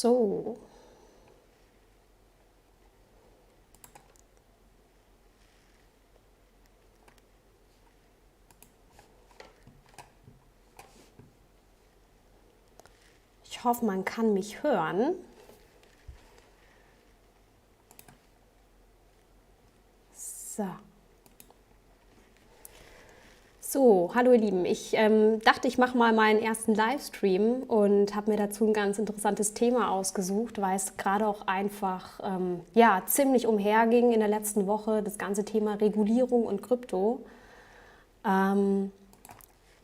So. Ich hoffe, man kann mich hören. So. So, hallo ihr Lieben. Ich dachte, ich mache mal meinen ersten Livestream und habe mir dazu ein ganz interessantes Thema ausgesucht, weil es gerade auch einfach ja, ziemlich umherging in der letzten Woche, das ganze Thema Regulierung und Krypto.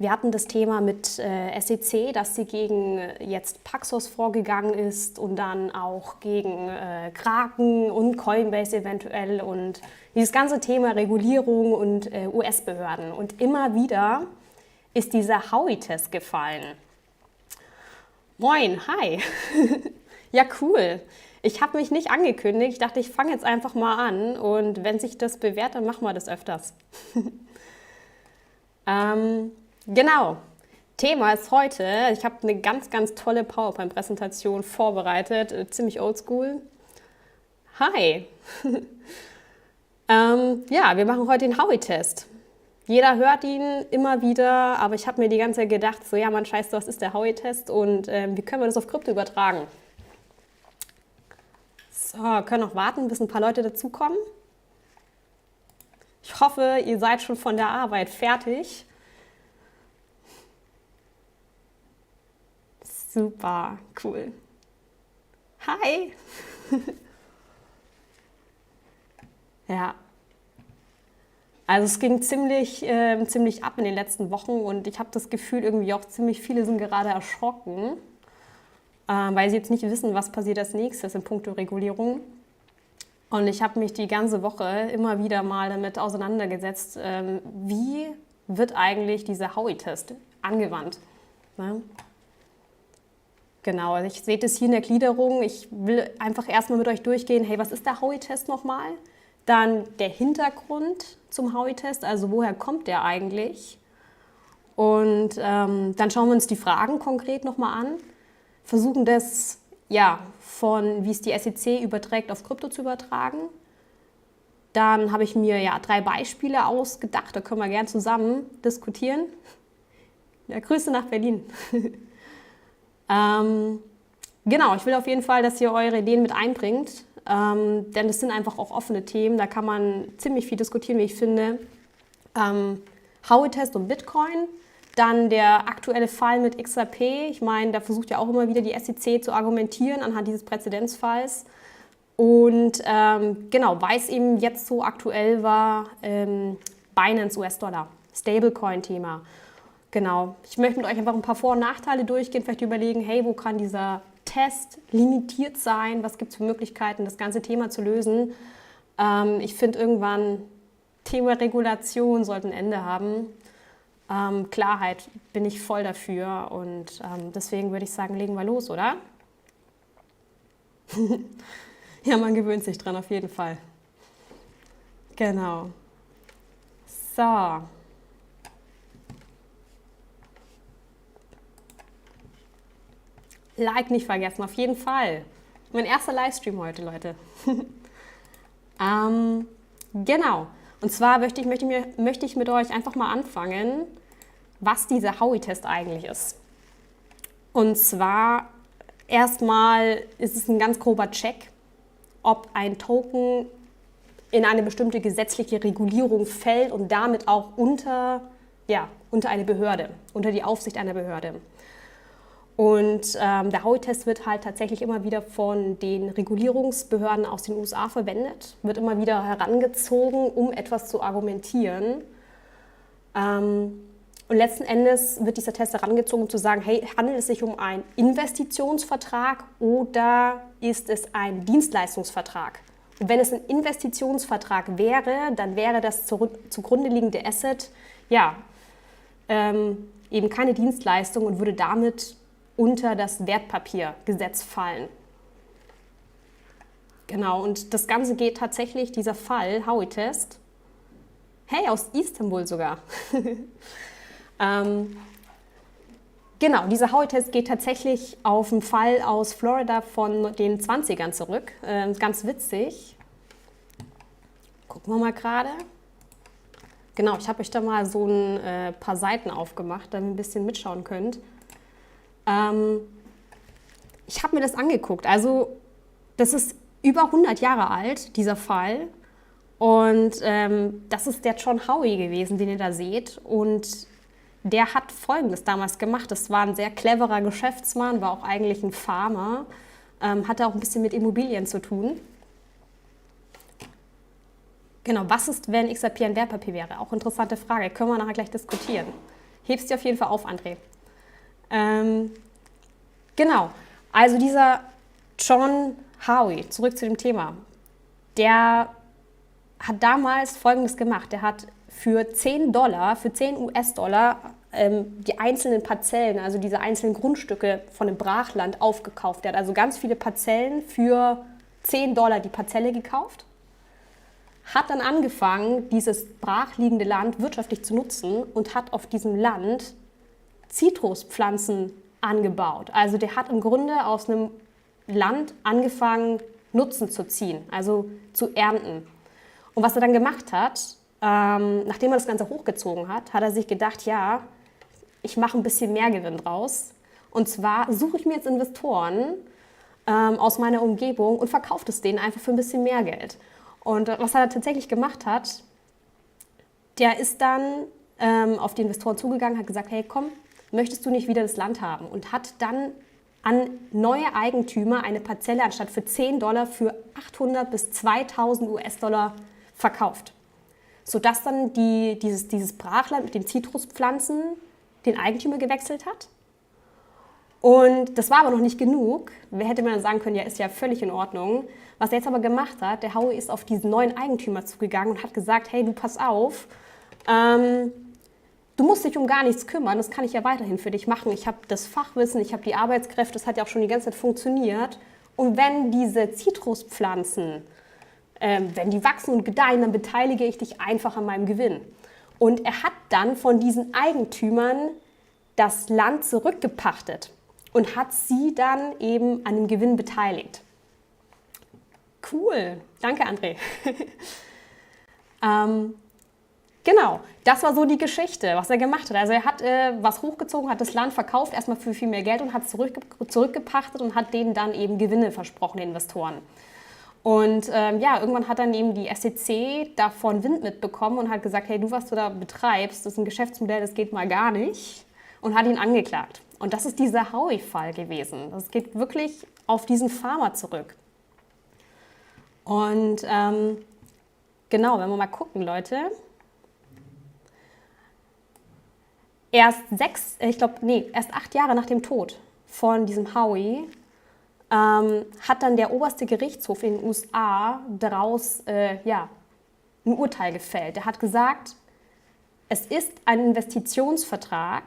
Wir hatten das Thema mit SEC, dass sie gegen jetzt Paxos vorgegangen ist und dann auch gegen Kraken und Coinbase eventuell und dieses ganze Thema Regulierung und US-Behörden. Und immer wieder ist dieser Howey-Test gefallen. Moin, hi. Ja, cool. Ich habe mich nicht angekündigt. Ich dachte, ich fange jetzt einfach mal an und wenn sich das bewährt, dann machen wir das öfters. Genau. Thema ist heute, ich habe eine ganz, ganz tolle PowerPoint-Präsentation vorbereitet, ziemlich oldschool. Hi. Ja, wir machen heute den Howey-Test. Jeder hört ihn immer wieder, aber ich habe mir die ganze Zeit gedacht, so ja, man scheiße, was ist der Howey-Test und wie können wir das auf Krypto übertragen? So, können noch warten, bis ein paar Leute dazukommen. Ich hoffe, ihr seid schon von der Arbeit fertig. Super, cool. Hi. Ja, also es ging ziemlich ab in den letzten Wochen und ich habe das Gefühl, irgendwie auch ziemlich viele sind gerade erschrocken, weil sie jetzt nicht wissen, was passiert als nächstes in puncto Regulierung. Und ich habe mich die ganze Woche immer wieder mal damit auseinandergesetzt, wie wird eigentlich dieser Howey-Test angewandt. Ne? Genau, also ich sehe das hier in der Gliederung. Ich will einfach erstmal mit euch durchgehen, hey, was ist der Howey-Test nochmal? Dann der Hintergrund zum Howey-Test, also woher kommt der eigentlich? Und dann schauen wir uns die Fragen konkret nochmal an, versuchen das ja, von wie es die SEC überträgt auf Krypto zu übertragen. Dann habe ich mir ja 3 Beispiele ausgedacht, da können wir gern zusammen diskutieren. Ja, Grüße nach Berlin. Genau, ich will auf jeden Fall, dass ihr eure Ideen mit einbringt, denn das sind einfach auch offene Themen, da kann man ziemlich viel diskutieren, wie ich finde. Howey-Test und Bitcoin, dann der aktuelle Fall mit XRP, ich meine, da versucht ja auch immer wieder die SEC zu argumentieren anhand dieses Präzedenzfalls. Und genau, weil es eben jetzt so aktuell war, Binance US-Dollar, Stablecoin-Thema. Genau, ich möchte mit euch einfach ein paar Vor- und Nachteile durchgehen, vielleicht überlegen, hey, wo kann dieser Test limitiert sein, was gibt es für Möglichkeiten, das ganze Thema zu lösen. Ich finde irgendwann, Thema Regulation sollte ein Ende haben. Klarheit bin ich voll dafür und deswegen würde ich sagen, legen wir los, oder? Ja, man gewöhnt sich dran, auf jeden Fall. Genau. So. Like nicht vergessen, auf jeden Fall. Mein erster Livestream heute, Leute. Genau. Und zwar möchte ich mit euch einfach mal anfangen, was dieser Howey-Test eigentlich ist. Und zwar erstmal ist es ein ganz grober Check, ob ein Token in eine bestimmte gesetzliche Regulierung fällt und damit auch unter eine Behörde, unter die Aufsicht einer Behörde. Und der Howey-Test wird halt tatsächlich immer wieder von den Regulierungsbehörden aus den USA verwendet, wird immer wieder herangezogen, um etwas zu argumentieren. Und letzten Endes wird dieser Test herangezogen, um zu sagen, hey, handelt es sich um einen Investitionsvertrag oder ist es ein Dienstleistungsvertrag? Und wenn es ein Investitionsvertrag wäre, dann wäre das zugrunde liegende Asset eben keine Dienstleistung und würde damit unter das Wertpapiergesetz fallen. Genau, und das Ganze geht tatsächlich, dieser Fall, Howey-Test, hey, aus Istanbul sogar, Genau, dieser Howey-Test geht tatsächlich auf einen Fall aus Florida von den 20ern zurück. Ganz witzig. Gucken wir mal gerade. Genau, ich habe euch da mal so ein paar Seiten aufgemacht, damit ihr ein bisschen mitschauen könnt. Ich habe mir das angeguckt. Also das ist über 100 Jahre alt, dieser Fall. Und das ist der John Howey gewesen, den ihr da seht. Und der hat Folgendes damals gemacht. Das war ein sehr cleverer Geschäftsmann, war auch eigentlich ein Farmer, hatte auch ein bisschen mit Immobilien zu tun. Genau, was ist, wenn XRP ein Wertpapier wäre? Auch interessante Frage, können wir nachher gleich diskutieren. Hebst dir auf jeden Fall auf, André. Genau, also dieser John Howey, zurück zu dem Thema, der hat damals Folgendes gemacht. Der hat für $10, für 10 US-Dollar die einzelnen Parzellen, also diese einzelnen Grundstücke von dem Brachland aufgekauft. Der hat also ganz viele Parzellen für $10 die Parzelle gekauft, hat dann angefangen, dieses brachliegende Land wirtschaftlich zu nutzen und hat auf diesem Land Zitruspflanzen angebaut. Also der hat im Grunde aus einem Land angefangen, Nutzen zu ziehen, also zu ernten. Und was er dann gemacht hat, nachdem er das Ganze hochgezogen hat, hat er sich gedacht, ja, ich mache ein bisschen mehr Gewinn draus. Und zwar suche ich mir jetzt Investoren aus meiner Umgebung und verkaufe es denen einfach für ein bisschen mehr Geld. Und was er tatsächlich gemacht hat, der ist dann auf die Investoren zugegangen, hat gesagt, hey komm, möchtest du nicht wieder das Land haben? Und hat dann an neue Eigentümer eine Parzelle anstatt für $10 für 800 bis 2000 US-Dollar verkauft. Sodass dann dieses Brachland mit den Zitruspflanzen den Eigentümer gewechselt hat. Und das war aber noch nicht genug. Wer hätte man dann sagen können, ja, ist ja völlig in Ordnung. Was er jetzt aber gemacht hat, der Howey ist auf diesen neuen Eigentümer zugegangen und hat gesagt, hey, du pass auf, du musst dich um gar nichts kümmern, das kann ich ja weiterhin für dich machen. Ich habe das Fachwissen, ich habe die Arbeitskräfte, das hat ja auch schon die ganze Zeit funktioniert. Und wenn diese Zitruspflanzen, wenn die wachsen und gedeihen, dann beteilige ich dich einfach an meinem Gewinn. Und er hat dann von diesen Eigentümern das Land zurückgepachtet und hat sie dann eben an dem Gewinn beteiligt. Cool, danke André. Genau, das war so die Geschichte, was er gemacht hat. Also er hat was hochgezogen, hat das Land verkauft, erstmal für viel mehr Geld und hat zurückgepachtet und hat denen dann eben Gewinne versprochen, den Investoren. Und ja, irgendwann hat dann eben die SEC davon Wind mitbekommen und hat gesagt, hey, du, was du da betreibst, das ist ein Geschäftsmodell, das geht mal gar nicht. Und hat ihn angeklagt. Und das ist dieser Howey-Fall gewesen. Das geht wirklich auf diesen Farmer zurück. Und genau, wenn wir mal gucken, Leute. Erst 8 Jahre nach dem Tod von diesem Howey hat dann der oberste Gerichtshof in den USA daraus ein Urteil gefällt. Der hat gesagt, es ist ein Investitionsvertrag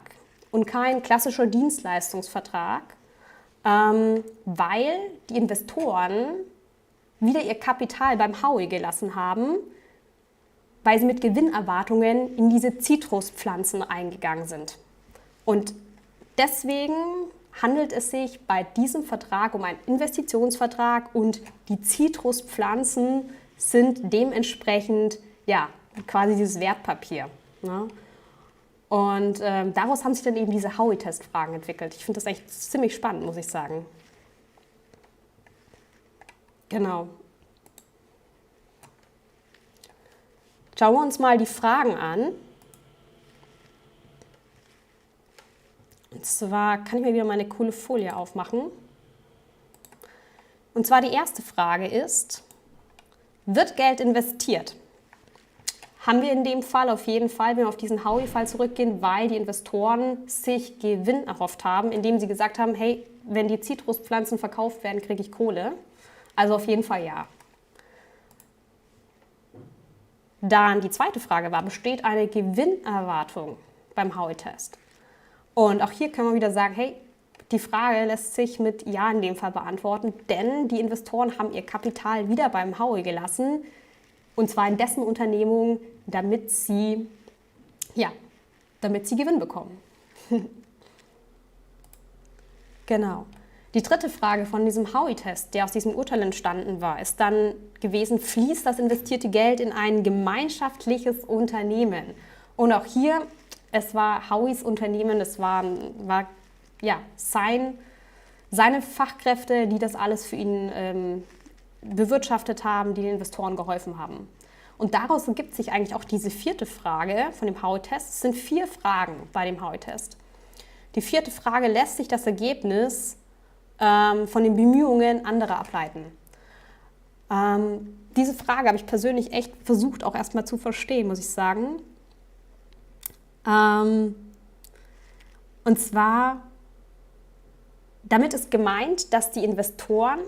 und kein klassischer Dienstleistungsvertrag, weil die Investoren wieder ihr Kapital beim Howey gelassen haben, weil sie mit Gewinnerwartungen in diese Zitruspflanzen eingegangen sind. Und deswegen handelt es sich bei diesem Vertrag um einen Investitionsvertrag und die Zitruspflanzen sind dementsprechend ja, quasi dieses Wertpapier. Ne? Und daraus haben sich dann eben diese Howey-Test-Fragen entwickelt. Ich finde das echt ziemlich spannend, muss ich sagen. Genau. Schauen wir uns mal die Fragen an. Und zwar kann ich mir wieder meine coole Folie aufmachen. Und zwar die erste Frage ist, wird Geld investiert? Haben wir in dem Fall auf jeden Fall, wenn wir auf diesen Howey-Fall zurückgehen, weil die Investoren sich Gewinn erhofft haben, indem sie gesagt haben, hey, wenn die Zitruspflanzen verkauft werden, kriege ich Kohle. Also auf jeden Fall ja. Dann die zweite Frage war, besteht eine Gewinnerwartung beim Howey-Test? Und auch hier können wir wieder sagen, hey, die Frage lässt sich mit Ja in dem Fall beantworten, denn die Investoren haben ihr Kapital wieder beim Howey gelassen, und zwar in dessen Unternehmung, damit sie Gewinn bekommen. Genau. Die dritte Frage von diesem Howey-Test, der aus diesem Urteil entstanden war, ist dann gewesen, fließt das investierte Geld in ein gemeinschaftliches Unternehmen? Und auch hier, es war Howeys Unternehmen, es war ja, seine Fachkräfte, die das alles für ihn bewirtschaftet haben, die den Investoren geholfen haben. Und daraus ergibt sich eigentlich auch diese vierte Frage von dem Howey-Test. Es sind 4 Fragen bei dem Howey-Test. Die vierte Frage lässt sich das Ergebnis von den Bemühungen anderer ableiten. Diese Frage habe ich persönlich echt versucht, auch erstmal zu verstehen, muss ich sagen. Und zwar, damit ist gemeint, dass die Investoren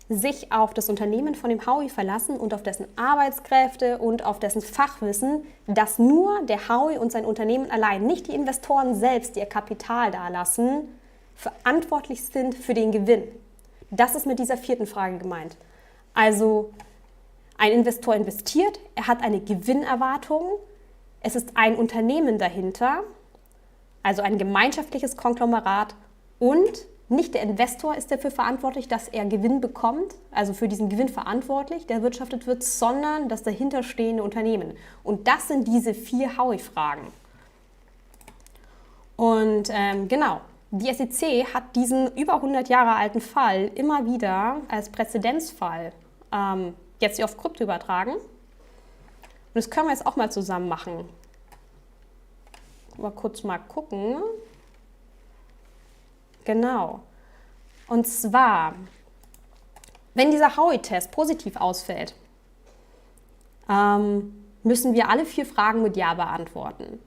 sich auf das Unternehmen von dem Howey verlassen und auf dessen Arbeitskräfte und auf dessen Fachwissen, dass nur der Howey und sein Unternehmen allein, nicht die Investoren selbst, die ihr Kapital dalassen, verantwortlich sind für den Gewinn. Das ist mit dieser vierten Frage gemeint. Also ein Investor investiert, er hat eine Gewinnerwartung, es ist ein Unternehmen dahinter, also ein gemeinschaftliches Konglomerat und nicht der Investor ist dafür verantwortlich, dass er Gewinn bekommt, also für diesen Gewinn verantwortlich, der erwirtschaftet wird, sondern das dahinterstehende Unternehmen. Und das sind diese 4 Howey-Fragen. Und genau, die SEC hat diesen über 100 Jahre alten Fall immer wieder als Präzedenzfall jetzt auf Krypto übertragen. Und das können wir jetzt auch mal zusammen machen. Mal kurz mal gucken. Genau. Und zwar, wenn dieser Howey-Test positiv ausfällt, müssen wir alle 4 Fragen mit Ja beantworten.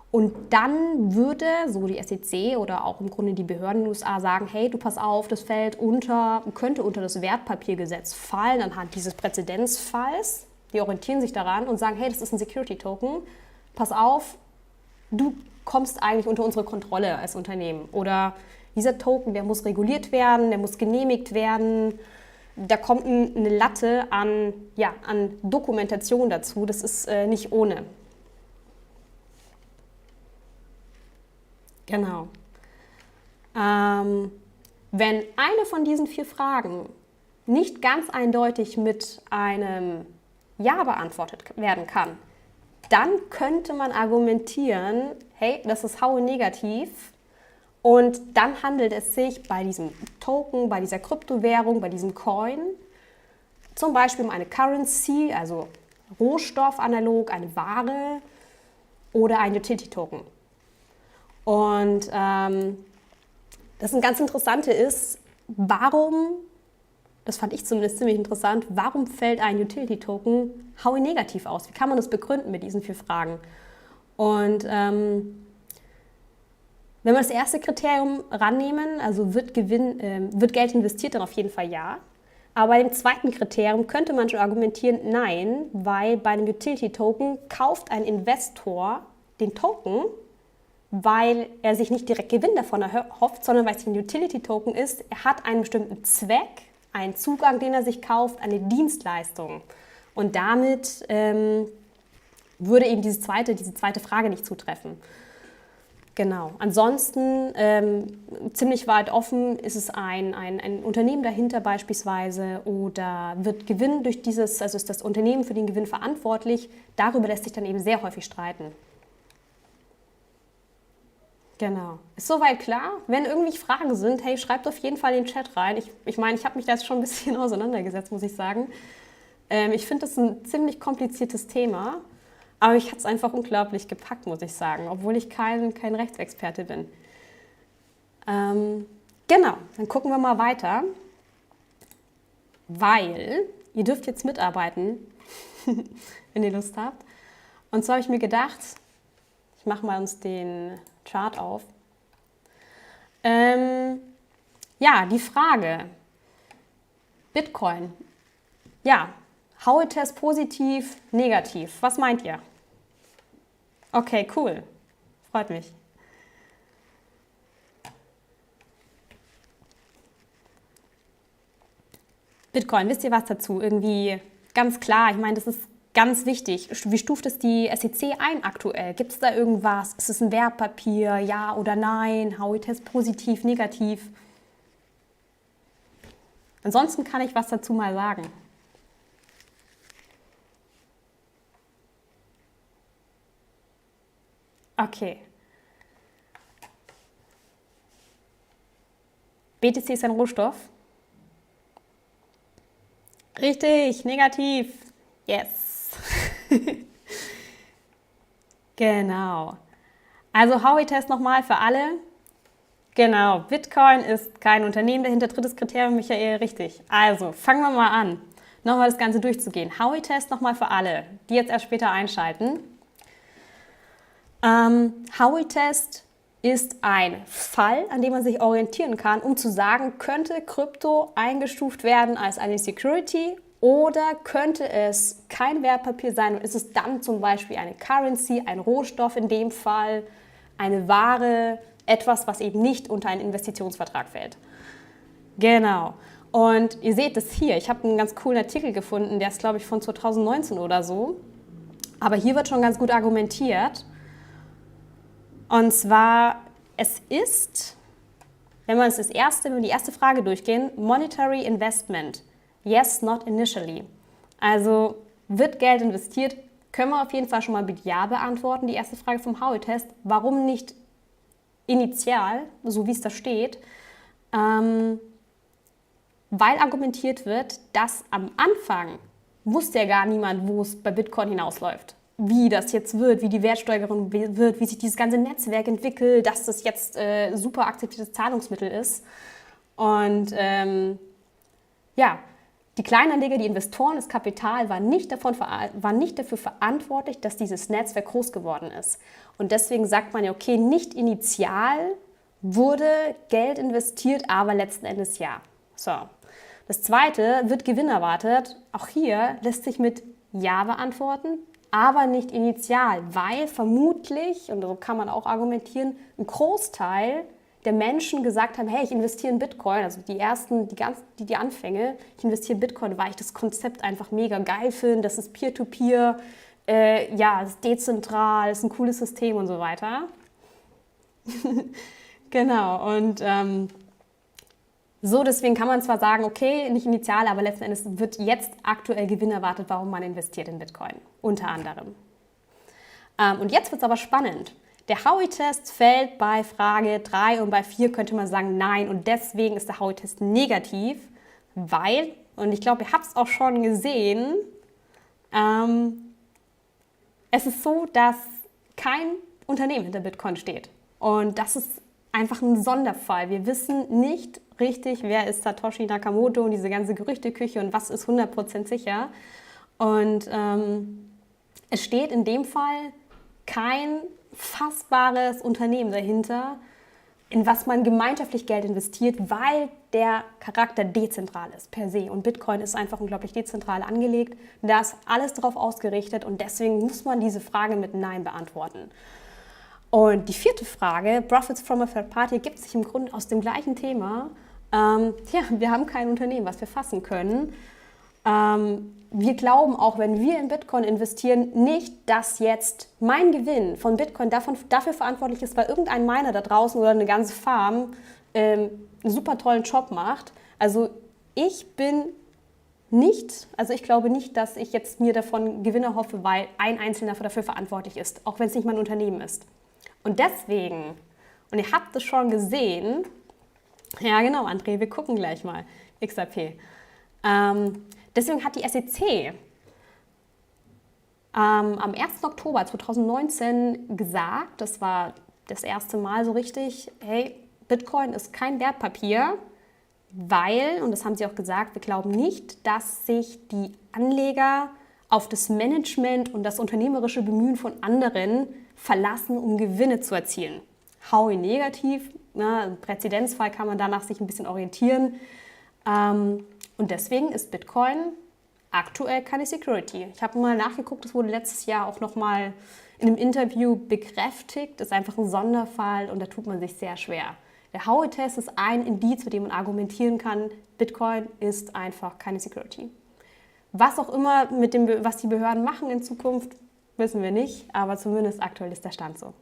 Und dann würde, so die SEC oder auch im Grunde die Behörden in den USA sagen, hey, du pass auf, das könnte unter das Wertpapiergesetz fallen anhand dieses Präzedenzfalls. Die orientieren sich daran und sagen, hey, das ist ein Security-Token, pass auf, du kommst eigentlich unter unsere Kontrolle als Unternehmen. Oder dieser Token, der muss reguliert werden, der muss genehmigt werden. Da kommt eine Latte an Dokumentation dazu, das ist nicht ohne. Genau. Wenn eine von diesen 4 Fragen nicht ganz eindeutig mit einem Ja beantwortet werden kann, dann könnte man argumentieren, hey, das ist Howey negativ und dann handelt es sich bei diesem Token, bei dieser Kryptowährung, bei diesem Coin zum Beispiel um eine Currency, also Rohstoff analog, eine Ware oder ein Utility-Token. Und das ein ganz Interessante ist, das fand ich zumindest ziemlich interessant, warum fällt ein Utility-Token Howey negativ aus? Wie kann man das begründen mit diesen 4 Fragen? Und wenn wir das erste Kriterium rannehmen, also wird Geld investiert, dann auf jeden Fall ja. Aber bei dem zweiten Kriterium könnte man schon argumentieren, nein, weil bei einem Utility-Token kauft ein Investor den Token, weil er sich nicht direkt Gewinn davon erhofft, sondern weil es ein Utility-Token ist. Er hat einen bestimmten Zweck, einen Zugang, den er sich kauft, eine Dienstleistung. Und damit würde eben diese zweite Frage nicht zutreffen. Genau. Ansonsten ziemlich weit offen ist es ein Unternehmen dahinter beispielsweise oder wird Gewinn durch also ist das Unternehmen für den Gewinn verantwortlich. Darüber lässt sich dann eben sehr häufig streiten. Genau. Ist soweit klar? Wenn irgendwie Fragen sind, hey, schreibt auf jeden Fall in den Chat rein. Ich meine, ich habe mich da jetzt schon ein bisschen auseinandergesetzt, muss ich sagen. Ich finde das ein ziemlich kompliziertes Thema, aber mich hat es einfach unglaublich gepackt, muss ich sagen, obwohl ich kein Rechtsexperte bin. Genau, dann gucken wir mal weiter, weil ihr dürft jetzt mitarbeiten, wenn ihr Lust habt. Und zwar habe ich mir gedacht, ich mache mal uns den Chart auf. Ja, die Frage, Bitcoin, ja, Howey-Test positiv, negativ, was meint ihr? Okay, cool, freut mich. Bitcoin, wisst ihr was dazu? Irgendwie ganz klar, ich meine, das ist Ganz wichtig, wie stuft es die SEC ein aktuell? Gibt es da irgendwas? Ist es ein Wertpapier? Ja oder nein? Howey-Test positiv, negativ? Ansonsten kann ich was dazu mal sagen. Okay. BTC ist ein Rohstoff. Richtig, negativ. Yes. Genau. Also Howey-Test nochmal für alle. Genau, Bitcoin ist kein Unternehmen dahinter. Drittes Kriterium, Michael, richtig. Also, fangen wir mal an, nochmal das Ganze durchzugehen. Howey-Test nochmal für alle, die jetzt erst später einschalten. Howey-Test ist ein Fall, an dem man sich orientieren kann, um zu sagen, könnte Krypto eingestuft werden als eine Security oder könnte es kein Wertpapier sein und ist es dann zum Beispiel eine Currency, ein Rohstoff in dem Fall, eine Ware, etwas, was eben nicht unter einen Investitionsvertrag fällt. Genau. Und ihr seht es hier. Ich habe einen ganz coolen Artikel gefunden, der ist, glaube ich, von 2019 oder so. Aber hier wird schon ganz gut argumentiert. Und zwar, es ist, wenn wir die erste Frage durchgehen, Monetary Investment. Yes, not initially. Also wird Geld investiert? Können wir auf jeden Fall schon mal mit Ja beantworten. Die erste Frage vom Howey-Test. Warum nicht initial, so wie es da steht? Weil argumentiert wird, dass am Anfang wusste ja gar niemand, wo es bei Bitcoin hinausläuft. Wie das jetzt wird, wie die Wertsteigerung wird, wie sich dieses ganze Netzwerk entwickelt, dass das jetzt super akzeptiertes Zahlungsmittel ist. Und ja, die Kleinanleger, die Investoren, das Kapital waren nicht dafür verantwortlich, dass dieses Netzwerk groß geworden ist. Und deswegen sagt man ja, okay, nicht initial wurde Geld investiert, aber letzten Endes ja. So. Das zweite, wird Gewinn erwartet? Auch hier lässt sich mit Ja beantworten, aber nicht initial, weil vermutlich, und so kann man auch argumentieren, ein Großteil der Menschen gesagt haben, hey, ich investiere in Bitcoin, also die Anfänge, ich investiere in Bitcoin, weil ich das Konzept einfach mega geil finde, das ist Peer-to-Peer, ja, das ist dezentral, das ist ein cooles System und so weiter. Genau, und so, deswegen kann man zwar sagen, okay, nicht initial, aber letzten Endes wird jetzt aktuell Gewinn erwartet, warum man investiert in Bitcoin, unter anderem. Und jetzt wird es aber spannend. Der Howey-Test fällt bei Frage 3 und bei 4 könnte man sagen nein und deswegen ist der Howey-Test negativ, weil, und ich glaube, ihr habt es auch schon gesehen, es ist so, dass kein Unternehmen hinter Bitcoin steht und das ist einfach ein Sonderfall. Wir wissen nicht richtig, wer ist Satoshi Nakamoto und diese ganze Gerüchteküche und was ist 100% sicher. Und es steht in dem Fall kein fassbares Unternehmen dahinter, in was man gemeinschaftlich Geld investiert, weil der Charakter dezentral ist per se. Und Bitcoin ist einfach unglaublich dezentral angelegt. Da ist alles darauf ausgerichtet und deswegen muss man diese Frage mit Nein beantworten. Und die vierte Frage, Profits from a Third Party, gibt sich im Grunde aus dem gleichen Thema. Wir haben kein Unternehmen, was wir fassen können. Wir glauben auch, wenn wir in Bitcoin investieren, nicht, dass jetzt mein Gewinn von Bitcoin dafür verantwortlich ist, weil irgendein Miner da draußen oder eine ganze Farm einen super tollen Job macht. Also ich glaube nicht, dass ich jetzt mir davon Gewinne hoffe, weil ein Einzelner dafür verantwortlich ist, auch wenn es nicht mein Unternehmen ist. Und deswegen, und ihr habt es schon gesehen, ja genau, André, wir gucken gleich mal, XRP. Deswegen hat die SEC am 1. Oktober 2019 gesagt, das war das erste Mal so richtig, hey, Bitcoin ist kein Wertpapier, weil, und das haben sie auch gesagt, wir glauben nicht, dass sich die Anleger auf das Management und das unternehmerische Bemühen von anderen verlassen, um Gewinne zu erzielen. Howey negativ, im Präzedenzfall kann man danach sich ein bisschen orientieren. Und deswegen ist Bitcoin aktuell keine Security. Ich habe mal nachgeguckt, das wurde letztes Jahr auch nochmal in einem Interview bekräftigt. Das ist einfach ein Sonderfall und da tut man sich sehr schwer. Der Howey-Test ist ein Indiz, mit dem man argumentieren kann, Bitcoin ist einfach keine Security. Was auch immer was die Behörden machen in Zukunft, wissen wir nicht, aber zumindest aktuell ist der Stand so.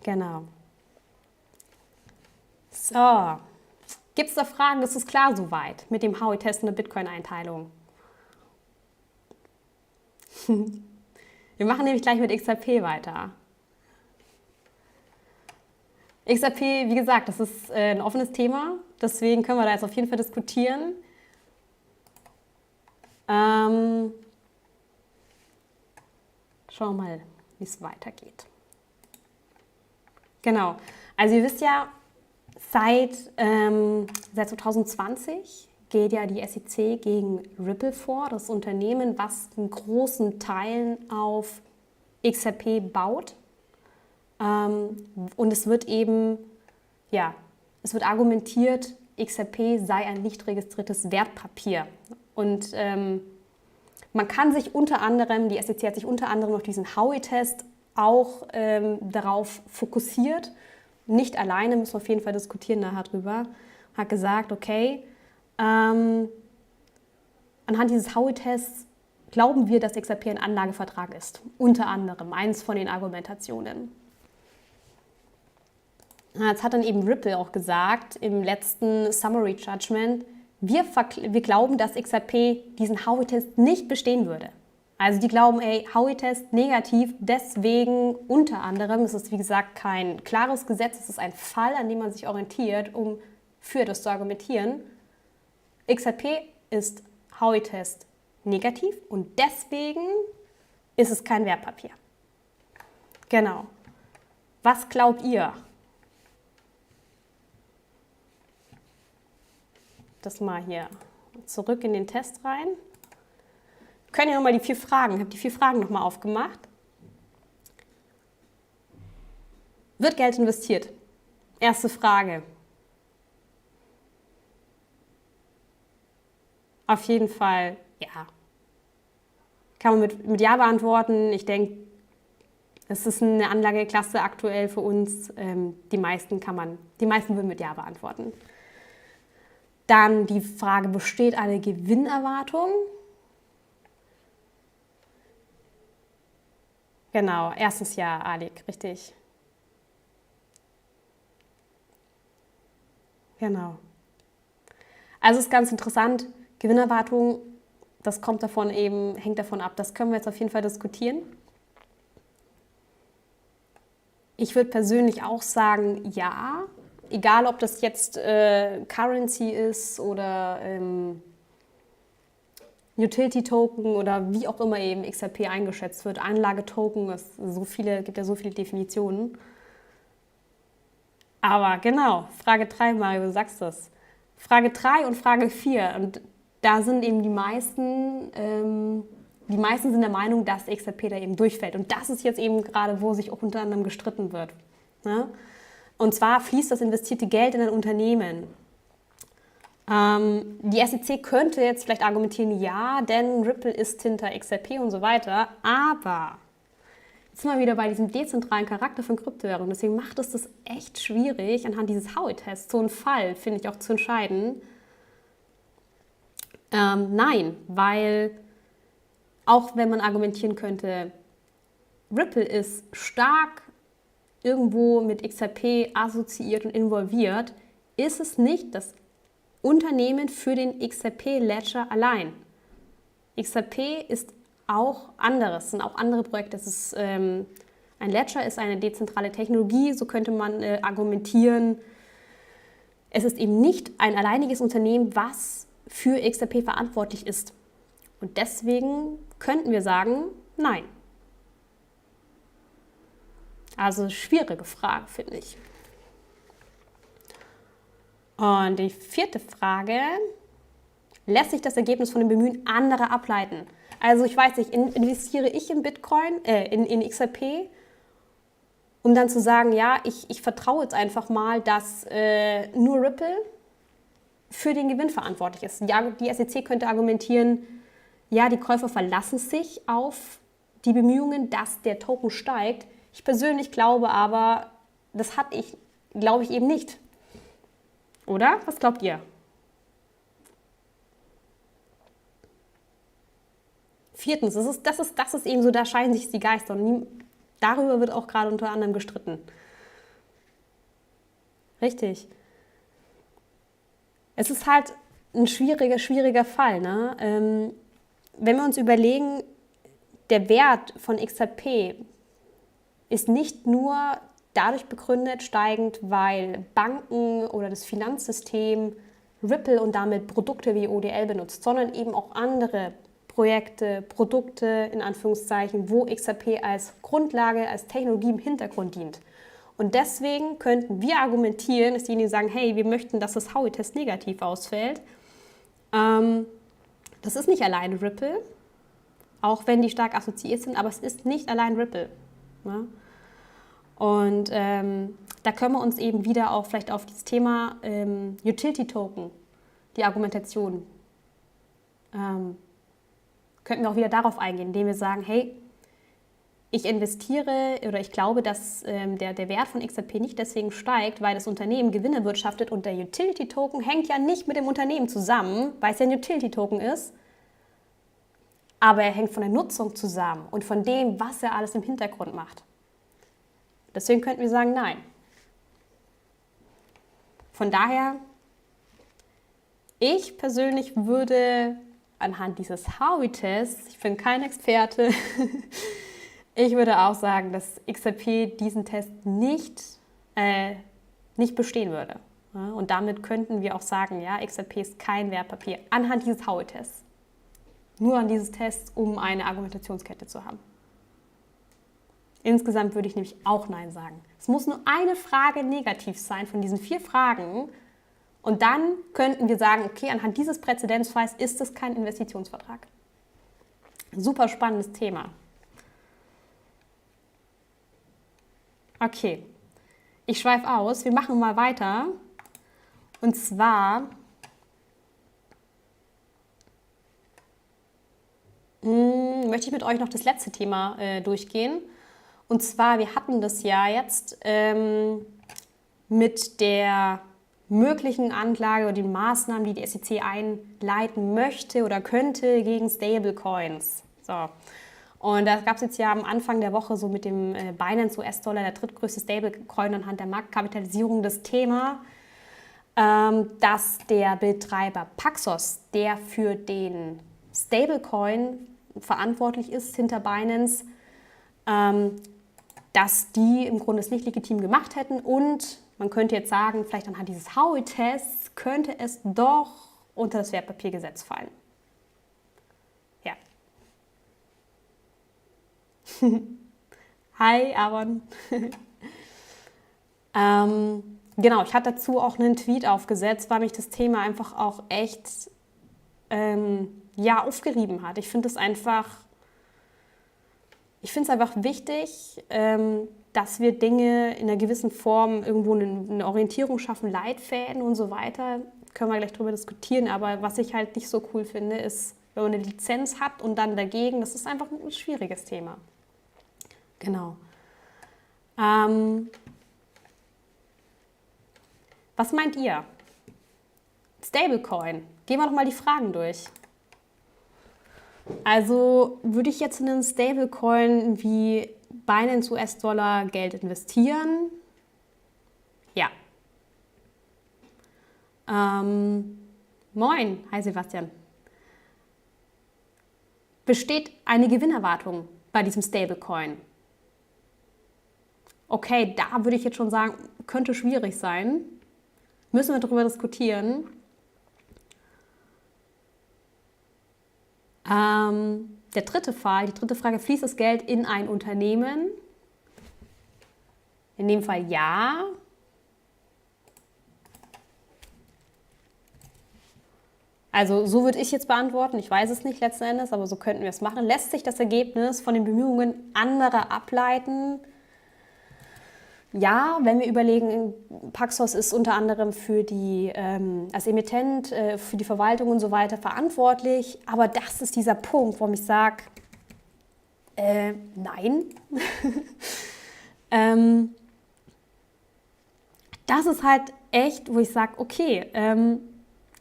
Genau. So, gibt es da Fragen? Ist es klar soweit mit dem Howey-Test und der Bitcoin-Einteilung? Wir machen nämlich gleich mit XRP weiter. XRP, wie gesagt, das ist ein offenes Thema, deswegen können wir da jetzt auf jeden Fall diskutieren. Schauen wir mal, wie es weitergeht. Genau, also ihr wisst ja, seit 2020 geht ja die SEC gegen Ripple vor, das Unternehmen, was in großen Teilen auf XRP baut. Und es wird eben, ja, es wird argumentiert, XRP sei ein nicht registriertes Wertpapier. Und man kann sich unter anderem, die SEC hat sich unter anderem auf diesen Howey-Test auch darauf fokussiert. Nicht alleine, müssen wir auf jeden Fall diskutieren nachher drüber. Hat gesagt, okay, anhand dieses Howey-Tests glauben wir, dass XRP ein Anlagevertrag ist. Unter anderem, eins von den Argumentationen. Jetzt hat dann eben Ripple auch gesagt, im letzten Summary Judgment, wir glauben, dass XRP diesen Howey-Test nicht bestehen würde. Also die glauben, Howey-Test negativ, deswegen unter anderem, es ist wie gesagt kein klares Gesetz, es ist ein Fall, an dem man sich orientiert, um für das zu argumentieren. XRP ist Howey-Test negativ und deswegen ist es kein Wertpapier. Genau. Was glaubt ihr? Das mal hier zurück in den Test rein. Können ja nochmal die 4 Fragen, ich habe die 4 Fragen nochmal aufgemacht. Wird Geld investiert? Erste Frage. Auf jeden Fall ja. Kann man mit Ja beantworten. Ich denke, es ist eine Anlageklasse aktuell für uns. Die meisten würden mit Ja beantworten. Dann die Frage, besteht eine Gewinnerwartung? Genau, erstes Ja, Alik, richtig. Genau. Also ist ganz interessant, Gewinnerwartung, das hängt davon ab. Das können wir jetzt auf jeden Fall diskutieren. Ich würde persönlich auch sagen, ja. Egal, ob das jetzt Currency ist oder Utility-Token oder wie auch immer eben XRP eingeschätzt wird. Anlagetoken, gibt ja so viele Definitionen. Aber genau, Frage 3, Mario, du sagst das. Frage 3 und Frage 4. Und da sind eben die meisten sind der Meinung, dass XRP da eben durchfällt. Und das ist jetzt eben gerade, wo sich auch unter anderem gestritten wird. Ne? Und zwar fließt das investierte Geld in ein Unternehmen. Die SEC könnte jetzt vielleicht argumentieren, ja, denn Ripple ist hinter XRP und so weiter. Aber jetzt sind wir wieder bei diesem dezentralen Charakter von Kryptowährungen. Deswegen macht es das echt schwierig, anhand dieses Howey-Tests so einen Fall, finde ich, auch zu entscheiden. Nein, weil auch wenn man argumentieren könnte, Ripple ist stark irgendwo mit XRP assoziiert und involviert, ist es nicht das Unternehmen für den XRP-Ledger allein. XRP ist auch anderes, sind auch andere Projekte. Ein Ledger ist eine dezentrale Technologie, so könnte man argumentieren. Es ist eben nicht ein alleiniges Unternehmen, was für XRP verantwortlich ist. Und deswegen könnten wir sagen, nein. Also schwierige Frage, finde ich. Und die 4. Frage, lässt sich das Ergebnis von dem Bemühen anderer ableiten? Also ich weiß nicht, investiere ich in Bitcoin, in XRP, um dann zu sagen, ja, ich vertraue jetzt einfach mal, dass nur Ripple für den Gewinn verantwortlich ist. Ja, die SEC könnte argumentieren, ja, die Käufer verlassen sich auf die Bemühungen, dass der Token steigt. Ich persönlich glaube aber, glaube ich eben nicht. Oder? Was glaubt ihr? Viertens, das ist eben so, da scheiden sich die Geister und darüber wird auch gerade unter anderem gestritten. Richtig. Es ist halt ein schwieriger Fall. Ne? Wenn wir uns überlegen, der Wert von XRP ist nicht nur dadurch begründet steigend, weil Banken oder das Finanzsystem Ripple und damit Produkte wie ODL benutzt, sondern eben auch andere Projekte, Produkte in Anführungszeichen, wo XRP als Grundlage, als Technologie im Hintergrund dient. Und deswegen könnten wir argumentieren, dass diejenigen sagen, hey, wir möchten, dass das Howey-Test negativ ausfällt. Das ist nicht allein Ripple, auch wenn die stark assoziiert sind, aber es ist nicht allein Ripple. Ne? Und da können wir uns eben wieder auch vielleicht auf das Thema Utility Token, die Argumentation, könnten wir auch wieder darauf eingehen, indem wir sagen, hey, ich investiere oder ich glaube, dass der Wert von XRP nicht deswegen steigt, weil das Unternehmen Gewinne wirtschaftet und der Utility Token hängt ja nicht mit dem Unternehmen zusammen, weil es ja ein Utility Token ist, aber er hängt von der Nutzung zusammen und von dem, was er alles im Hintergrund macht. Deswegen könnten wir sagen, nein. Von daher, ich persönlich würde anhand dieses Howey-Tests, ich bin kein Experte, ich würde auch sagen, dass XRP diesen Test nicht bestehen würde. Ja, und damit könnten wir auch sagen, ja, XRP ist kein Wertpapier anhand dieses Howey-Tests. Nur an dieses Test, um eine Argumentationskette zu haben. Insgesamt würde ich nämlich auch Nein sagen. Es muss nur eine Frage negativ sein von diesen 4 Fragen und dann könnten wir sagen, okay, anhand dieses Präzedenzfalls ist es kein Investitionsvertrag. Super spannendes Thema. Okay, ich schweife aus, wir machen mal weiter und zwar möchte ich mit euch noch das letzte Thema durchgehen. Und zwar, wir hatten das ja jetzt mit der möglichen Anklage oder den Maßnahmen, die die SEC einleiten möchte oder könnte gegen Stablecoins. So. Und da gab es jetzt ja am Anfang der Woche so mit dem Binance US-Dollar, der drittgrößte Stablecoin anhand der Marktkapitalisierung, das Thema, dass der Betreiber Paxos, der für den Stablecoin verantwortlich ist hinter Binance, dass die im Grunde es nicht legitim gemacht hätten und man könnte jetzt sagen, vielleicht anhand dieses Howey-Tests könnte es doch unter das Wertpapiergesetz fallen. Ja. Hi, Aaron. Genau, ich hatte dazu auch einen Tweet aufgesetzt, weil mich das Thema einfach auch echt aufgerieben hat. Ich finde es einfach wichtig, dass wir Dinge in einer gewissen Form irgendwo eine Orientierung schaffen, Leitfäden und so weiter. Können wir gleich drüber diskutieren, aber was ich halt nicht so cool finde, ist, wenn man eine Lizenz hat und dann dagegen, das ist einfach ein schwieriges Thema. Genau. Was meint ihr? Stablecoin. Gehen wir doch mal die Fragen durch. Also würde ich jetzt in einen Stablecoin wie Binance US-Dollar Geld investieren? Ja. Moin, hi Sebastian. Besteht eine Gewinnerwartung bei diesem Stablecoin? Okay, da würde ich jetzt schon sagen, könnte schwierig sein. Müssen wir darüber diskutieren. Die dritte Frage, fließt das Geld in ein Unternehmen? In dem Fall ja. Also so würde ich jetzt beantworten, ich weiß es nicht letzten Endes, aber so könnten wir es machen. Lässt sich das Ergebnis von den Bemühungen anderer ableiten? Ja, wenn wir überlegen, Paxos ist unter anderem für die, als Emittent, für die Verwaltung und so weiter verantwortlich. Aber das ist dieser Punkt, warum ich sage, nein. Das ist halt echt, wo ich sage, okay,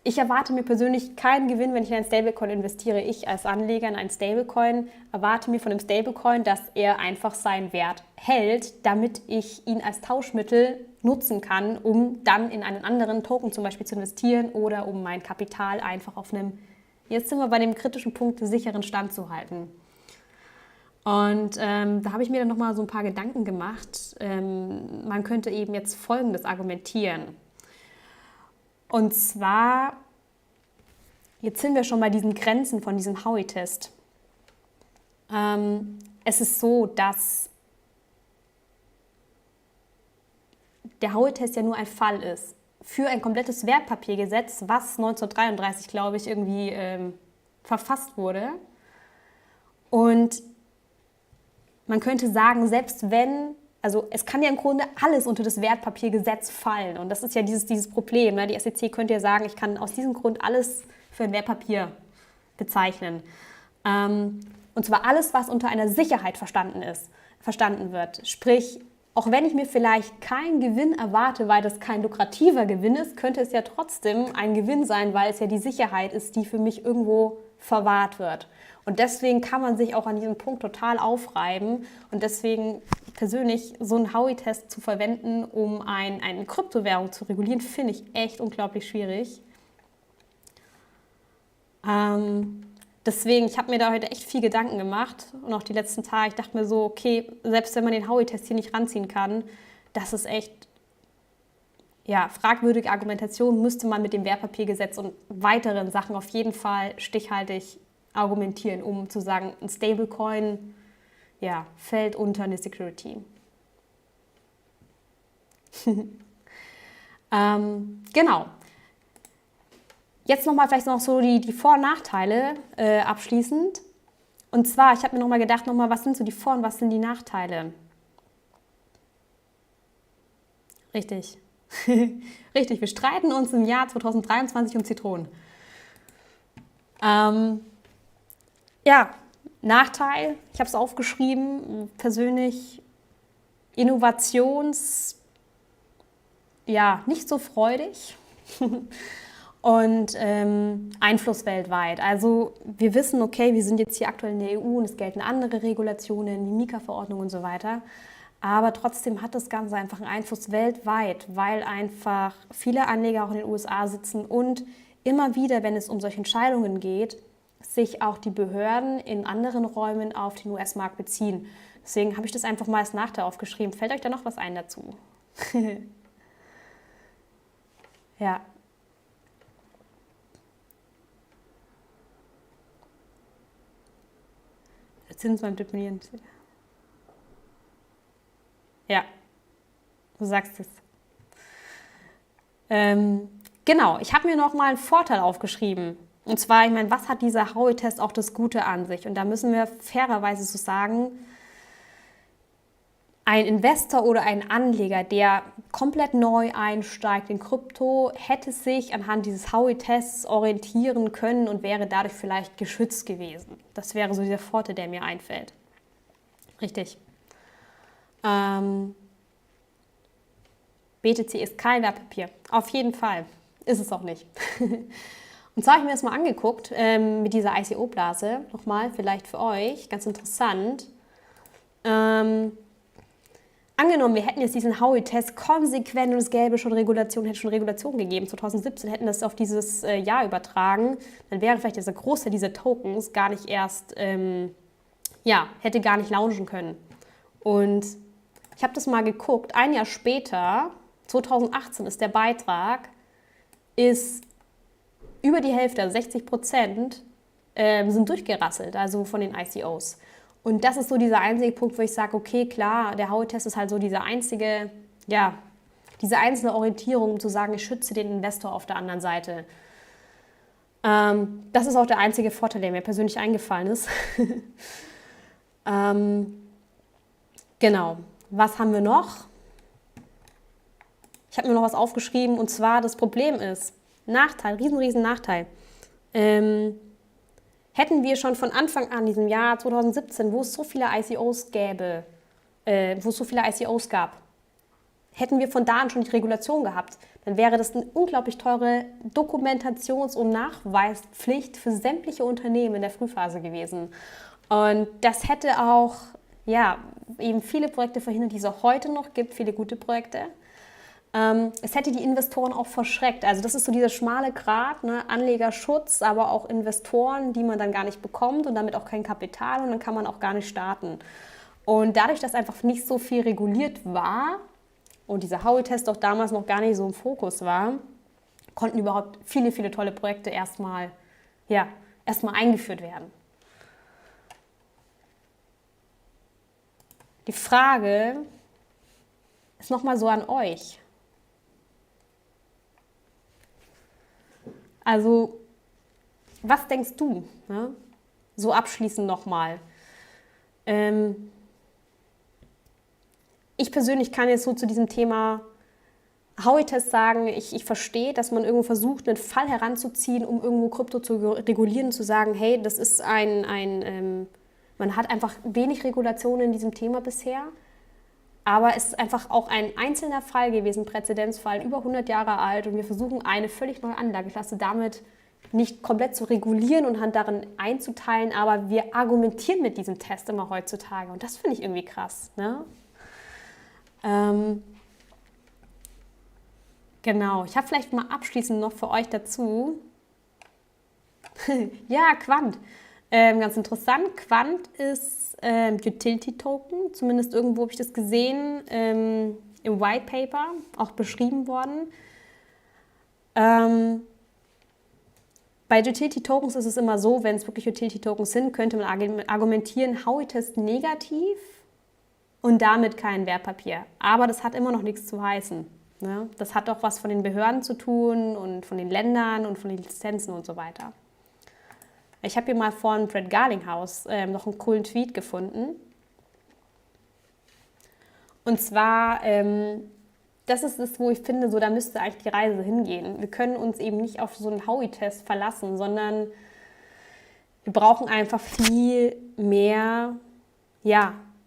Ich erwarte mir persönlich keinen Gewinn, wenn ich in einen Stablecoin investiere. Ich als Anleger in einen Stablecoin erwarte mir von dem Stablecoin, dass er einfach seinen Wert hält, damit ich ihn als Tauschmittel nutzen kann, um dann in einen anderen Token zum Beispiel zu investieren oder um mein Kapital einfach auf einem, jetzt sind wir bei dem kritischen Punkt, sicheren Stand zu halten. Und da habe ich mir dann nochmal so ein paar Gedanken gemacht. Man könnte eben jetzt Folgendes argumentieren. Und zwar, jetzt sind wir schon bei diesen Grenzen von diesem Howey-Test. Es ist so, dass der Howey-Test ja nur ein Fall ist für ein komplettes Wertpapiergesetz, was 1933, glaube ich, irgendwie verfasst wurde. Und man könnte sagen, selbst wenn, also es kann ja im Grunde alles unter das Wertpapiergesetz fallen. Und das ist ja dieses Problem. Ne? Die SEC könnte ja sagen, ich kann aus diesem Grund alles für ein Wertpapier bezeichnen. Und zwar alles, was unter einer Sicherheit verstanden wird. Sprich, auch wenn ich mir vielleicht keinen Gewinn erwarte, weil das kein lukrativer Gewinn ist, könnte es ja trotzdem ein Gewinn sein, weil es ja die Sicherheit ist, die für mich irgendwo verwahrt wird. Und deswegen kann man sich auch an diesem Punkt total aufreiben. Und deswegen persönlich so einen Howey-Test zu verwenden, um eine Kryptowährung zu regulieren, finde ich echt unglaublich schwierig. Deswegen, ich habe mir da heute echt viel Gedanken gemacht und auch die letzten Tage. Ich dachte mir so, okay, selbst wenn man den Howey-Test hier nicht ranziehen kann, das ist echt fragwürdige Argumentation, müsste man mit dem Wertpapiergesetz und weiteren Sachen auf jeden Fall stichhaltig argumentieren, um zu sagen, ein Stablecoin fällt unter eine Security. Genau. Jetzt nochmal vielleicht noch so die Vor- und Nachteile abschließend. Und zwar, ich habe mir nochmal gedacht, was sind so die Vor- und was sind die Nachteile? Richtig. Richtig, wir streiten uns im Jahr 2023 um Zitronen. Nachteil, ich habe es aufgeschrieben, persönlich nicht so freudig und Einfluss weltweit. Also wir wissen, okay, wir sind jetzt hier aktuell in der EU und es gelten andere Regulationen, die MiCA-Verordnung und so weiter. Aber trotzdem hat das Ganze einfach einen Einfluss weltweit, weil einfach viele Anleger auch in den USA sitzen und immer wieder, wenn es um solche Entscheidungen geht, sich auch die Behörden in anderen Räumen auf den US-Markt beziehen. Deswegen habe ich das einfach mal als Nachteil aufgeschrieben. Fällt euch da noch was ein dazu? Ja. Zins beim Deponieren. Ja, du sagst es. Genau, ich habe mir noch mal einen Vorteil aufgeschrieben. Und zwar, ich meine, was hat dieser Howey-Test auch das Gute an sich? Und da müssen wir fairerweise so sagen, ein Investor oder ein Anleger, der komplett neu einsteigt in Krypto, hätte sich anhand dieses Howey-Tests orientieren können und wäre dadurch vielleicht geschützt gewesen. Das wäre so dieser Vorteil, der mir einfällt. Richtig. BTC ist kein Wertpapier. Auf jeden Fall. Ist es auch nicht. Und zwar habe ich mir das mal angeguckt mit dieser ICO-Blase. Nochmal, vielleicht für euch, ganz interessant. Angenommen, wir hätten jetzt diesen Howey-Test konsequent und es gäbe schon Regulation, hätte schon Regulation gegeben. 2017 hätten das auf dieses Jahr übertragen. Dann wäre vielleicht dieser Großteil dieser Tokens gar nicht erst, hätte gar nicht launchen können. Und ich habe das mal geguckt. Ein Jahr später, 2018, ist der Beitrag, ist über die Hälfte, also 60%, sind durchgerasselt, also von den ICOs. Und das ist so dieser einzige Punkt, wo ich sage, okay, klar, der Howey-Test ist halt so diese einzige Orientierung, um zu sagen, ich schütze den Investor auf der anderen Seite. Das ist auch der einzige Vorteil, der mir persönlich eingefallen ist. Genau. Was haben wir noch? Ich habe mir noch was aufgeschrieben, und zwar das Problem ist, Nachteil, riesen Nachteil. Hätten wir schon von Anfang an, diesem Jahr 2017, wo es so viele ICOs gab, hätten wir von da an schon die Regulation gehabt, dann wäre das eine unglaublich teure Dokumentations- und Nachweispflicht für sämtliche Unternehmen in der Frühphase gewesen. Und das hätte auch eben viele Projekte verhindert, die es auch heute noch gibt, viele gute Projekte. Es hätte die Investoren auch verschreckt. Also das ist so dieser schmale Grat, ne? Anlegerschutz, aber auch Investoren, die man dann gar nicht bekommt und damit auch kein Kapital und dann kann man auch gar nicht starten. Und dadurch, dass einfach nicht so viel reguliert war und dieser Howey-Test auch damals noch gar nicht so im Fokus war, konnten überhaupt viele, viele tolle Projekte erstmal eingeführt werden. Die Frage ist nochmal so an euch. Also, was denkst du? Ne? So abschließend nochmal. Ich persönlich kann jetzt so zu diesem Thema Howey-Test sagen, ich verstehe, dass man irgendwo versucht, einen Fall heranzuziehen, um irgendwo Krypto zu regulieren und zu sagen, hey, das ist man hat einfach wenig Regulation in diesem Thema bisher. Aber es ist einfach auch ein einzelner Fall gewesen, Präzedenzfall, über 100 Jahre alt und wir versuchen eine völlig neue Anlageklasse damit nicht komplett zu regulieren und darin einzuteilen, aber wir argumentieren mit diesem Test immer heutzutage und das finde ich irgendwie krass. Ne? Genau, ich habe vielleicht mal abschließend noch für euch dazu, ja, Quant. Ganz interessant, Quant ist Utility Token, zumindest irgendwo habe ich das gesehen, im White Paper auch beschrieben worden. Bei Utility Tokens ist es immer so, wenn es wirklich Utility Tokens sind, könnte man argumentieren, Howey-Test negativ und damit kein Wertpapier. Aber das hat immer noch nichts zu heißen. Ne? Das hat auch was von den Behörden zu tun und von den Ländern und von den Lizenzen und so weiter. Ich habe hier mal von Brett Garlinghouse noch einen coolen Tweet gefunden. Und zwar, das ist es, wo ich finde, so, da müsste eigentlich die Reise hingehen. Wir können uns eben nicht auf so einen Howey-Test verlassen, sondern wir brauchen einfach viel mehr,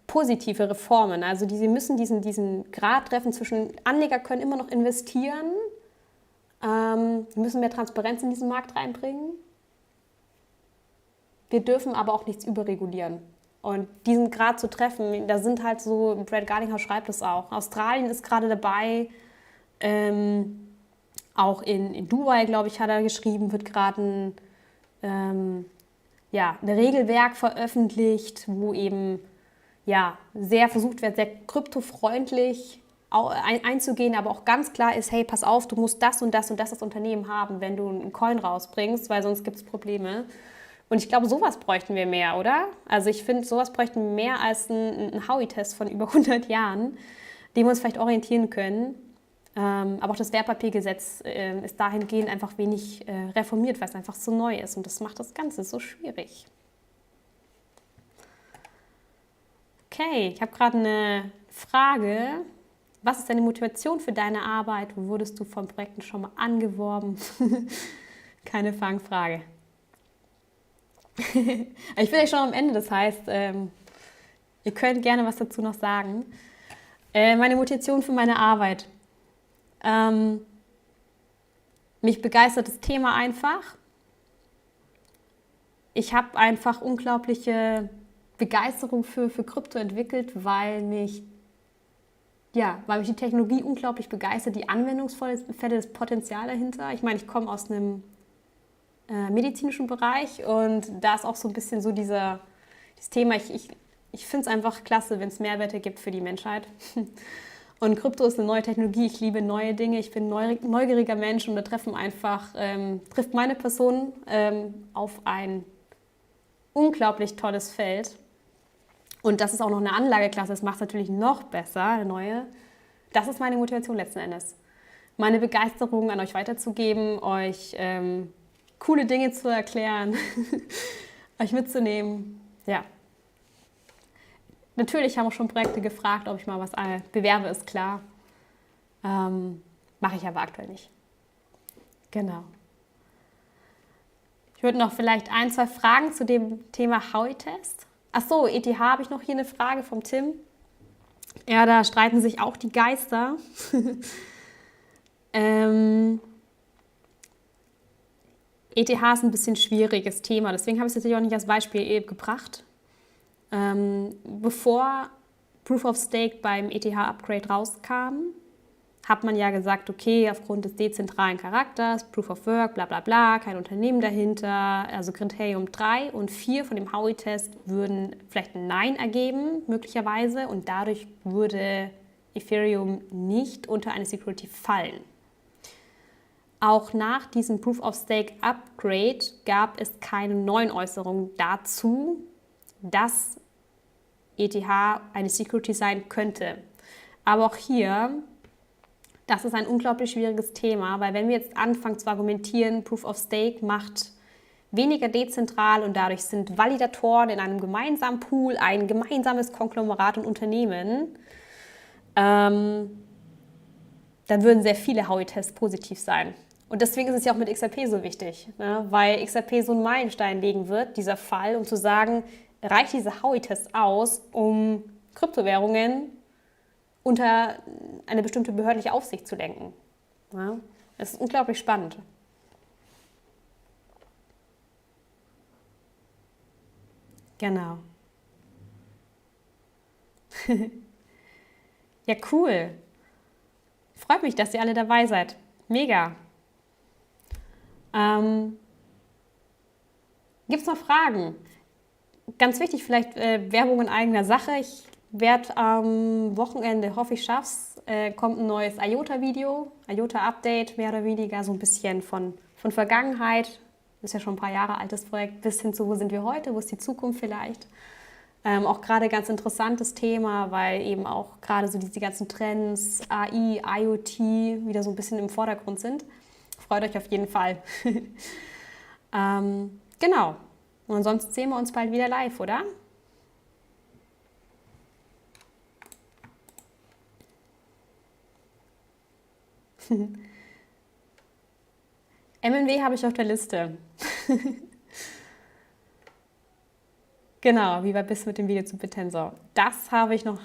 positive Reformen. Also sie müssen diesen Grad treffen zwischen, Anleger können immer noch investieren, wir müssen mehr Transparenz in diesen Markt reinbringen. Wir dürfen aber auch nichts überregulieren. Und diesen Grad zu treffen, da sind halt so, Brett Garlinghouse schreibt es auch, Australien ist gerade dabei, auch in Dubai, glaube ich, hat er geschrieben, wird gerade ein Regelwerk veröffentlicht, wo eben sehr versucht wird, sehr kryptofreundlich einzugehen, aber auch ganz klar ist, hey, pass auf, du musst das und das und das als Unternehmen haben, wenn du einen Coin rausbringst, weil sonst gibt es Probleme. Und ich glaube, sowas bräuchten wir mehr, oder? Also ich finde, sowas bräuchten wir mehr als ein Howey-Test von über 100 Jahren, dem wir uns vielleicht orientieren können. Aber auch das Wertpapiergesetz ist dahingehend einfach wenig reformiert, weil es einfach so neu ist. Und das macht das Ganze so schwierig. Okay, ich habe gerade eine Frage. Was ist deine Motivation für deine Arbeit? Wo wurdest du von Projekten schon mal angeworben? Keine Fangfrage. Ich bin ja schon am Ende, das heißt, ihr könnt gerne was dazu noch sagen. Meine Motivation für meine Arbeit. Mich begeistert das Thema einfach. Ich habe einfach unglaubliche Begeisterung für Krypto entwickelt, weil mich die Technologie unglaublich begeistert, die Anwendungsfälle, das Potenzial dahinter. Ich meine, ich komme aus einem medizinischen Bereich und da ist auch so ein bisschen so dieses Thema, ich finde es einfach klasse, wenn es Mehrwerte gibt für die Menschheit. Und Krypto ist eine neue Technologie, ich liebe neue Dinge, ich bin ein neugieriger Mensch und da trifft meine Person auf ein unglaublich tolles Feld. Und das ist auch noch eine Anlageklasse, das macht es natürlich noch besser, eine neue. Das ist meine Motivation letzten Endes. Meine Begeisterung an euch weiterzugeben, euch coole Dinge zu erklären, euch mitzunehmen. Ja. Natürlich haben auch schon Projekte gefragt, ob ich mal was bewerbe, ist klar. Mache ich aber aktuell nicht. Genau. Ich würde noch vielleicht 1, 2 Fragen zu dem Thema Howey-Test. Achso, ETH habe ich noch hier eine Frage vom Tim. Ja, da streiten sich auch die Geister. ETH ist ein bisschen schwieriges Thema, deswegen habe ich es natürlich auch nicht als Beispiel gebracht. Bevor Proof of Stake beim ETH-Upgrade rauskam, hat man ja gesagt, okay, aufgrund des dezentralen Charakters, Proof of Work, bla bla bla, kein Unternehmen dahinter, also Kriterium 3 und 4 von dem Howey-Test würden vielleicht ein Nein ergeben, möglicherweise, und dadurch würde Ethereum nicht unter eine Security fallen. Auch nach diesem Proof of Stake Upgrade gab es keine neuen Äußerungen dazu, dass ETH eine Security sein könnte. Aber auch hier, das ist ein unglaublich schwieriges Thema, weil wenn wir jetzt anfangen zu argumentieren, Proof of Stake macht weniger dezentral und dadurch sind Validatoren in einem gemeinsamen Pool, ein gemeinsames Konglomerat und Unternehmen, dann würden sehr viele Howey-Tests positiv sein. Und deswegen ist es ja auch mit XRP so wichtig, ne? Weil XRP so einen Meilenstein legen wird, dieser Fall, um zu sagen, reicht dieser Howey-Test aus, um Kryptowährungen unter eine bestimmte behördliche Aufsicht zu lenken. Ja? Das ist unglaublich spannend. Genau. Ja, cool. Freut mich, dass ihr alle dabei seid. Mega. Gibt es noch Fragen? Ganz wichtig, vielleicht Werbung in eigener Sache. Ich werde am Wochenende, hoffe ich schaff's, kommt ein neues IOTA-Video, IOTA-Update, mehr oder weniger so ein bisschen von Vergangenheit. Das ist ja schon ein paar Jahre altes Projekt, bis hin zu, wo sind wir heute, wo ist die Zukunft vielleicht. Auch gerade ganz interessantes Thema, weil eben auch gerade so diese ganzen Trends, AI, IoT wieder so ein bisschen im Vordergrund sind. Freut euch auf jeden Fall. Genau. Und ansonsten sehen wir uns bald wieder live, oder? MNW habe ich auf der Liste. Genau, wie weit bist du mit dem Video zu Bitensor? Das habe ich noch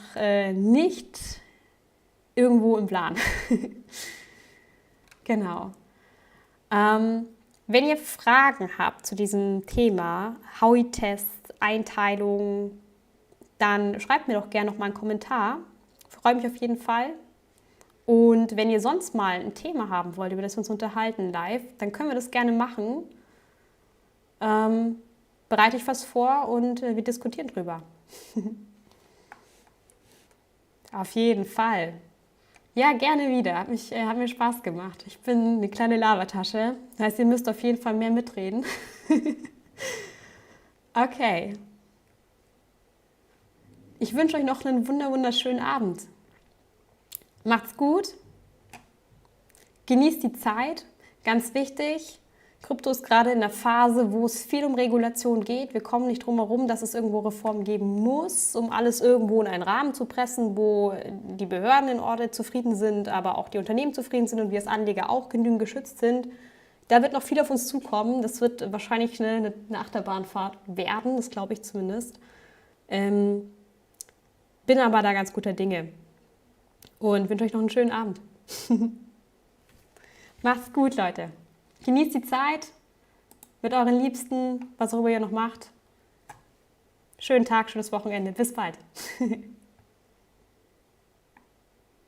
nicht irgendwo im Plan. Genau. Wenn ihr Fragen habt zu diesem Thema, Howey-Test, Einteilung, dann schreibt mir doch gerne noch mal einen Kommentar. Ich freue mich auf jeden Fall. Und wenn ihr sonst mal ein Thema haben wollt, über das wir uns unterhalten live, dann können wir das gerne machen. Bereite ich was vor und wir diskutieren drüber. Auf jeden Fall. Ja, gerne wieder. Hat mir Spaß gemacht. Ich bin eine kleine Labertasche. Das heißt, ihr müsst auf jeden Fall mehr mitreden. Okay. Ich wünsche euch noch einen wunderschönen Abend. Macht's gut. Genießt die Zeit. Ganz wichtig. Krypto ist gerade in der Phase, wo es viel um Regulation geht. Wir kommen nicht drum herum, dass es irgendwo Reformen geben muss, um alles irgendwo in einen Rahmen zu pressen, wo die Behörden in Ordnung zufrieden sind, aber auch die Unternehmen zufrieden sind und wir als Anleger auch genügend geschützt sind. Da wird noch viel auf uns zukommen. Das wird wahrscheinlich eine Achterbahnfahrt werden, das glaube ich zumindest. Bin aber da ganz guter Dinge und wünsche euch noch einen schönen Abend. Macht's gut, Leute. Genießt die Zeit mit euren Liebsten, was auch immer ihr noch macht. Schönen Tag, schönes Wochenende. Bis bald.